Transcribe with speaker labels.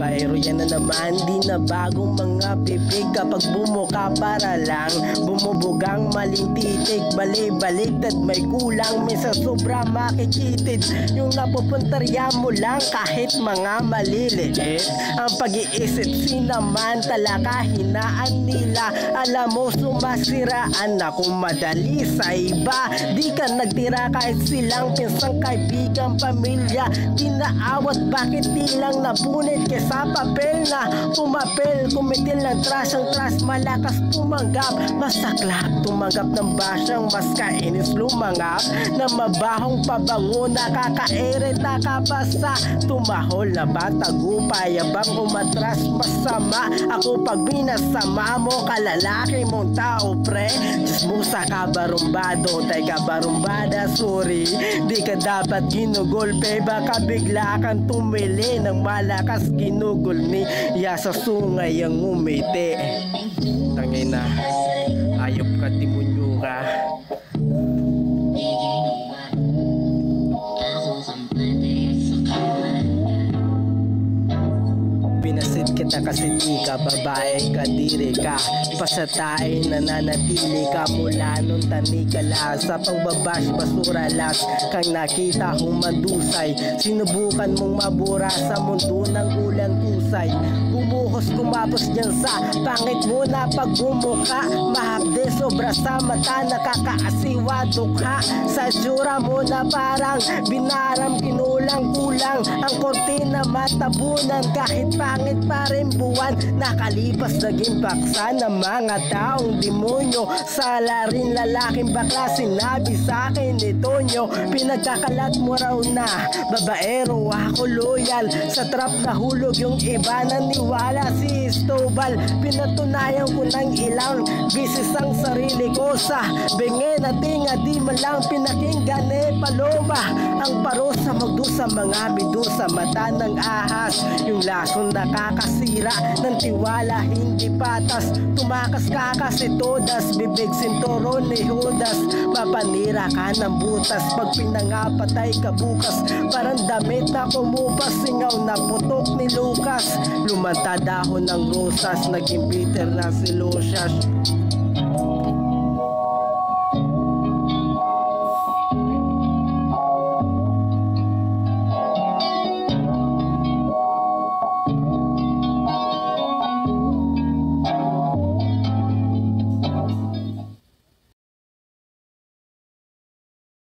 Speaker 1: Babaero yan na naman, di na bagong mga bibig. Kapag bumuka para lang bumubugang maling titig. Bali-baligtad may kulang, minsan sobra makikitid. Yung napupuntarya mo lang kahit mga maliliit. Ang pag-iisip sinamantala kahinaan nila. Alam mo sumasiraan ako madali sa iba. Di ka nagtira kahit silang pinsang kaibigan pamilya. Di naawat bakit di lang napunit kesa papel na pumapel. Kumitil ng trash ang trash malakas tumanggap. Masaklap tumanggap ng basyang mas kainis lumangap. Na mabahong pabango nakakaere nakapasa. Tumahol na ba tagupay abang umatras masama. Ako pag binasama mo kalalaki mong tao pre. Chismosa ka barumbado tay ka barumbada sorry. Di ka dapat ginugolpe baka bigla kang tumili ng malakas ginugol ni ya sa sungay ang umiti. Tangina ayop ka timunyo ka. Pinasid kita kasi di ka babae ka diri ka. Pasatay nananatili ka mula nung tani ka lang. Sa pagbabash basura las kang nakita humandusay. Sinubukan mong mabura sa mundo ng ulang tusay. Bumuhos kumapos dyan sa pangit mo na pagbumuka. Mahapde sobra sa mata nakakaasiwa dukha. Sa tsura mo na parang binaram kinulang-kulang. Ang kortina matabunan kahit pangit pa rin buwan. Nakalipas naging paksa ng mga taong demonyo. Sala rin lalaking bakla sinabi sa akin ni Tonyo. Pinagkakalat mo raw na babaero ako loyal. Sa trap nahulog yung iba naniwala si Estobal. Pinatunayan ko ng ilang bisis ang sarili ko sa bingi na tinga di malang pinakinggan ni Paloma. Ang parusa magdusa mga bidusa mata ng ahas. Yung lason nakakasira ng tiwala hindi patas. Tumakas ka kasi todas bibig sinturon ni Judas. Mapanira ka ng butas pag pinangapatay ka bukas. Parang damit na kumupas singaw na putok ni Lucas. Lumanta dahon ng rosas naging bitter na si Lucius.